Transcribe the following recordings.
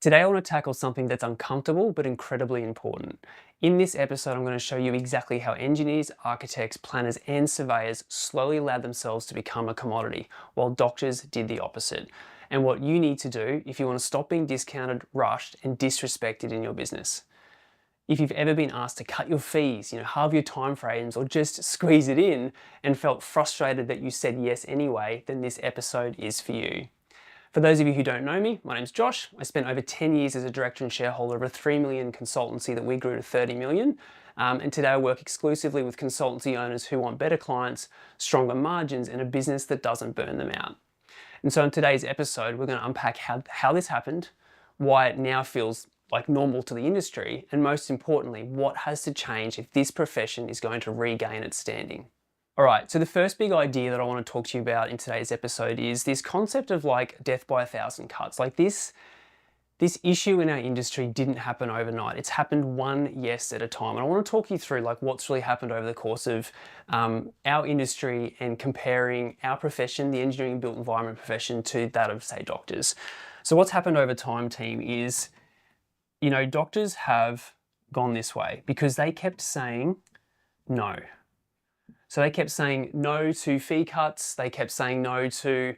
Today I want to tackle something that's uncomfortable but incredibly important. In this episode, I'm going to show you exactly how engineers, architects, planners, and surveyors slowly allowed themselves to become a commodity, while doctors did the opposite, and what you need to do if you want to stop being discounted, rushed, and disrespected in your business. If you've ever been asked to cut your fees, halve your timeframes, or just squeeze it in and felt frustrated that you said yes anyway, then this episode is for you. For those of you who don't know me, my name's Josh. I spent over 10 years as a director and shareholder of a 3 million consultancy that we grew to 30 million. And today I work exclusively with consultancy owners who want better clients, stronger margins, and a business that doesn't burn them out. And so in today's episode, we're going to unpack how this happened, why it now feels like normal to the industry, and most importantly, what has to change if this profession is going to regain its standing. All right, so the first big idea that I want to talk to you about in today's episode is this concept of like death by 1,000 cuts. Like this issue in our industry didn't happen overnight. It's happened one yes at a time. And I want to talk you through like what's really happened over the course of our industry and comparing our profession, the engineering and built environment profession, to that of, say, doctors. So what's happened over time, team, is, doctors have gone this way because they kept saying no. So they kept saying no to fee cuts. They kept saying no to,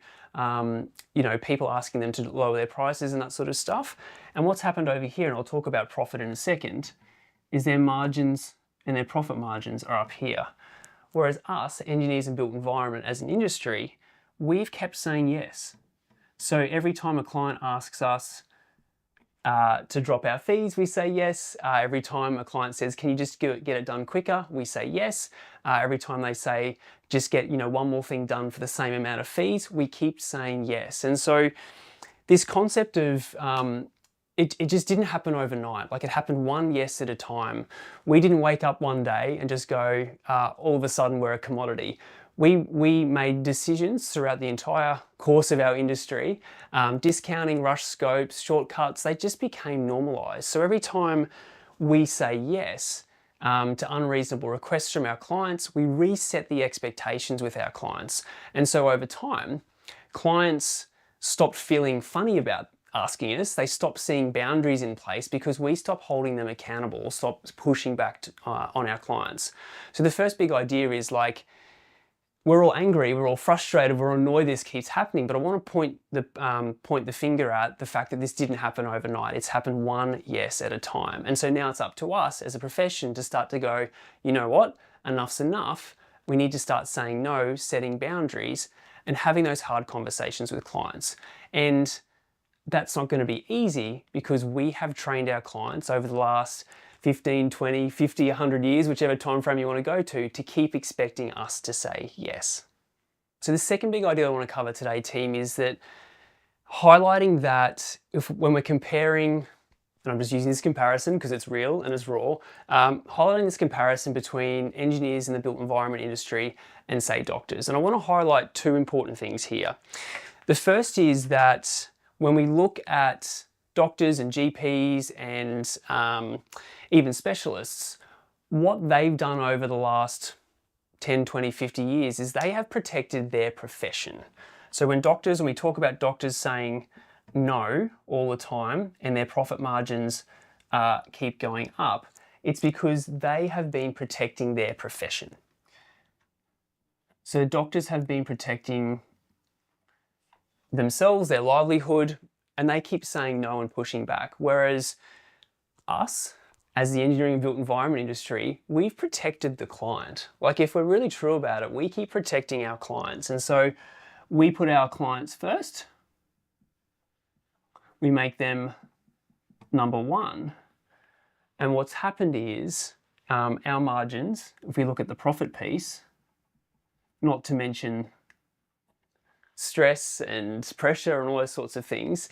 people asking them to lower their prices and that sort of stuff. And what's happened over here, and I'll talk about profit in a second, is their margins and their profit margins are up here. Whereas us, engineers and built environment as an industry, we've kept saying yes. So every time a client asks us to drop our fees, we say yes. Every time a client says, can you just get it done quicker, we say yes. Every time they say, just get one more thing done for the same amount of fees, we keep saying yes. And so this concept of, it just didn't happen overnight. Like, it happened one yes at a time. We didn't wake up one day and just go, all of a sudden we're a commodity. We made decisions throughout the entire course of our industry, discounting, rush scopes, shortcuts, they just became normalized. So every time we say yes to unreasonable requests from our clients, we reset the expectations with our clients. And so over time, clients stopped feeling funny about asking us. They stopped seeing boundaries in place because we stopped holding them accountable, stopped pushing back on our clients. So the first big idea is like, we're all angry, we're all frustrated, we're annoyed this keeps happening, but I want to point the finger at the fact that this didn't happen overnight. It's happened one yes at a time. And so now it's up to us as a profession to start to go, you know what, enough's enough. We need to start saying no, setting boundaries, and having those hard conversations with clients. And that's not going to be easy because we have trained our clients over the last 15, 20, 50, 100 years, whichever time frame you want to go to keep expecting us to say yes. So the second big idea I want to cover today, team, is that highlighting that when we're comparing, and I'm just using this comparison because it's real and it's raw, highlighting this comparison between engineers in the built environment industry and, say, doctors. And I want to highlight two important things here. The first is that when we look at doctors and GPs and even specialists, what they've done over the last 10, 20, 50 years is they have protected their profession. So when we talk about doctors saying no all the time and their profit margins keep going up, it's because they have been protecting their profession. So doctors have been protecting themselves, their livelihood, and they keep saying no and pushing back. Whereas us, as the engineering and built environment industry, we've protected the client. Like, if we're really true about it, we keep protecting our clients. And so we put our clients first. We make them number one. And what's happened is our margins, if we look at the profit piece, not to mention stress and pressure and all those sorts of things,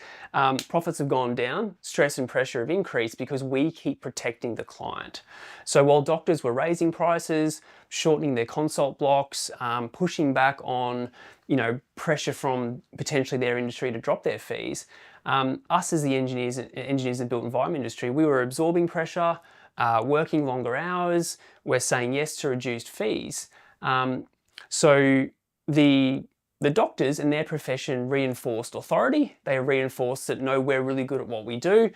profits have gone down, stress and pressure have increased because we keep protecting the client. So while doctors were raising prices, shortening their consult blocks, pushing back on pressure from potentially their industry to drop their fees, us as the engineers and built environment industry, we were absorbing pressure, working longer hours, we're saying yes to reduced fees. So the The doctors in their profession reinforced authority. They reinforced that no, we're really good at what we do.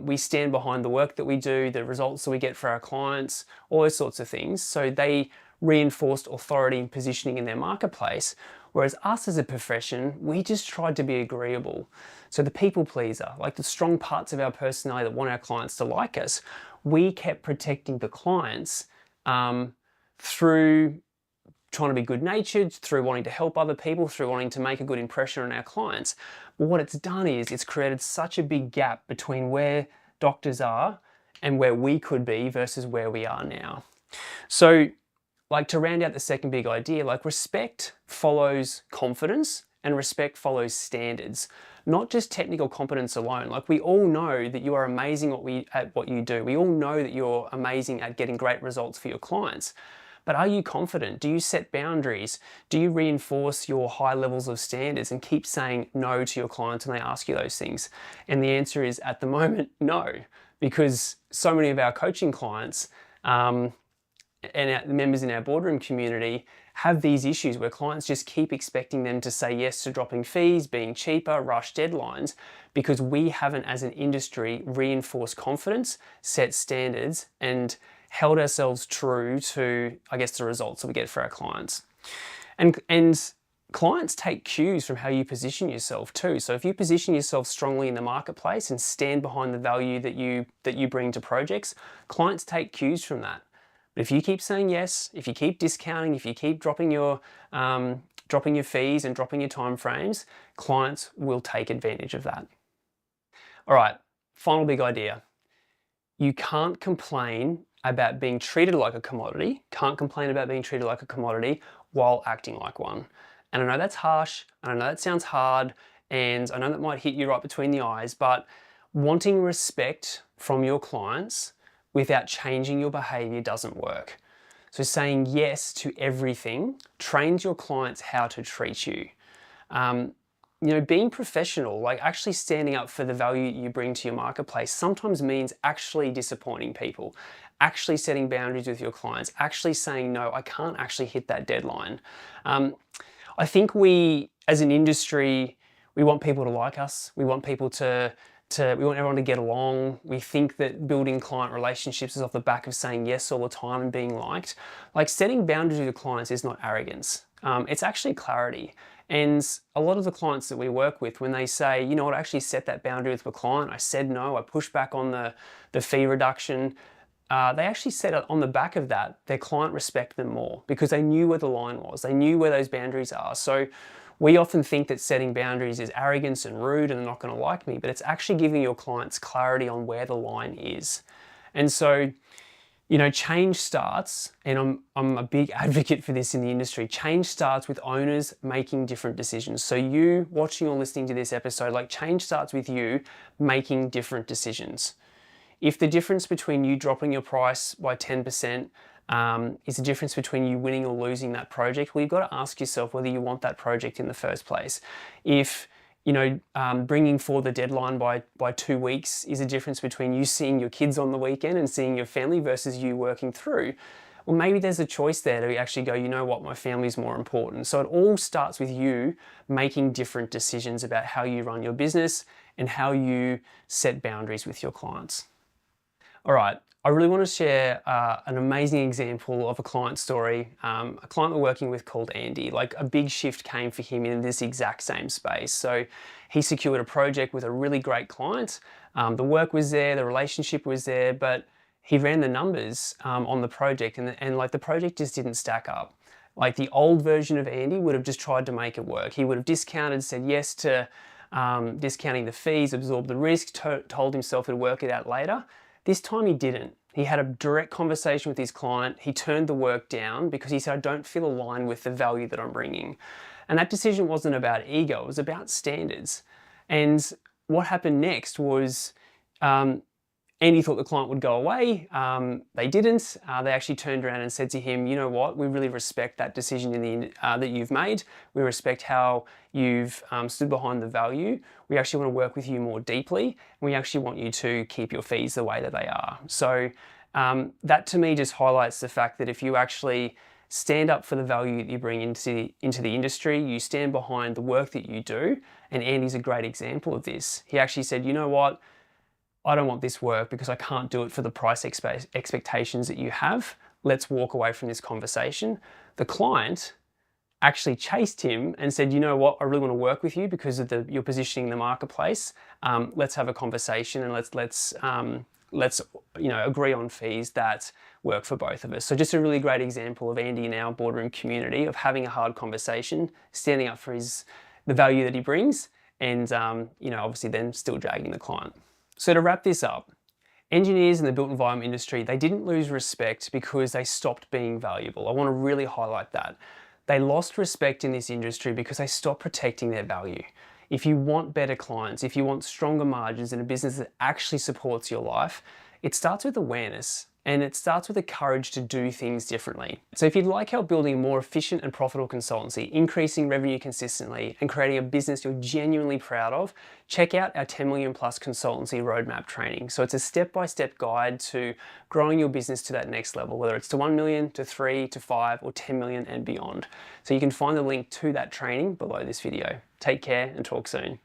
We stand behind the work that we do, the results that we get for our clients, all those sorts of things. So they reinforced authority and positioning in their marketplace. Whereas us as a profession, we just tried to be agreeable. So the people pleaser, like the strong parts of our personality that want our clients to like us, we kept protecting the clients through trying to be good-natured, through wanting to help other people, through wanting to make a good impression on our clients. But what it's done is it's created such a big gap between where doctors are and where we could be versus where we are now. So, like, to round out the second big idea, like, respect follows confidence and respect follows standards, not just technical competence alone. Like, we all know that you are amazing at what you do. We all know that you're amazing at getting great results for your clients. But are you confident? Do you set boundaries? Do you reinforce your high levels of standards and keep saying no to your clients when they ask you those things? And the answer is, at the moment, no, because so many of our coaching clients and the members in our boardroom community have these issues where clients just keep expecting them to say yes to dropping fees, being cheaper, rush deadlines, because we haven't, as an industry, reinforced confidence, set standards, and held ourselves true to, I guess, the results that we get for our clients. And clients take cues from how you position yourself too. So if you position yourself strongly in the marketplace and stand behind the value that you bring to projects, clients take cues from that. But if you keep saying yes, if you keep discounting, if you keep dropping your fees and dropping your time frames, clients will take advantage of that. All right, final big idea. You can't complain about being treated like a commodity, while acting like one. And I know that's harsh, and I know that sounds hard, and I know that might hit you right between the eyes, but wanting respect from your clients without changing your behavior doesn't work. So saying yes to everything trains your clients how to treat you. Being professional, like actually standing up for the value you bring to your marketplace, sometimes means actually disappointing people, actually setting boundaries with your clients, actually saying, no, I can't actually hit that deadline. I think we, as an industry, we want people to like us. We want people we want everyone to get along. We think that building client relationships is off the back of saying yes all the time and being liked. Like, setting boundaries with your clients is not arrogance. It's actually clarity. And a lot of the clients that we work with, when they say, you know what, I actually set that boundary with my client, I said no, I pushed back on the fee reduction, they actually said on the back of that, their client respected them more because they knew where the line was. They knew where those boundaries are. So we often think that setting boundaries is arrogance and rude and they're not going to like me, but it's actually giving your clients clarity on where the line is. And so, change starts, and I'm a big advocate for this in the industry, change starts with owners making different decisions. So you watching or listening to this episode, like, change starts with you making different decisions. If the difference between you dropping your price by 10% is the difference between you winning or losing that project, well, you've got to ask yourself whether you want that project in the first place. If bringing forward the deadline by 2 weeks is a difference between you seeing your kids on the weekend and seeing your family versus you working through, well, maybe there's a choice there to actually go, you know what, my family's more important. So it all starts with you making different decisions about how you run your business and how you set boundaries with your clients. All right, I really want to share an amazing example of a client story. A client we're working with called Andy. Like, a big shift came for him in this exact same space. So he secured a project with a really great client. The work was there, the relationship was there, but he ran the numbers on the project and like the project just didn't stack up. Like, the old version of Andy would have just tried to make it work. He would have discounted, said yes to discounting the fees, absorbed the risk, told himself he'd work it out later. This time he didn't. He had a direct conversation with his client. He turned the work down because he said, I don't feel aligned with the value that I'm bringing. And that decision wasn't about ego, it was about standards. And what happened next was Andy thought the client would go away. They didn't. They actually turned around and said to him, you know what, we really respect that decision that you've made. We respect how you've stood behind the value. We actually want to work with you more deeply. And we actually want you to keep your fees the way that they are. So that to me just highlights the fact that if you actually stand up for the value that you bring into the industry, you stand behind the work that you do, and Andy's a great example of this. He actually said, you know what, I don't want this work because I can't do it for the price expectations that you have. Let's walk away from this conversation. The client actually chased him and said, you know what, I really want to work with you because of your positioning in the marketplace. Let's have a conversation and let's agree on fees that work for both of us. So just a really great example of Andy in our boardroom community of having a hard conversation, standing up for the value that he brings, and obviously then still dragging the client. So to wrap this up, engineers in the built environment industry, they didn't lose respect because they stopped being valuable. I want to really highlight that. They lost respect in this industry because they stopped protecting their value. If you want better clients, if you want stronger margins in a business that actually supports your life, it starts with awareness. And it starts with the courage to do things differently. So if you'd like help building a more efficient and profitable consultancy, increasing revenue consistently, and creating a business you're genuinely proud of, check out our 10 million plus consultancy roadmap training. So it's a step-by-step guide to growing your business to that next level, whether it's to 1 million, to 3, to 5, or 10 million and beyond. So you can find the link to that training below this video. Take care and talk soon.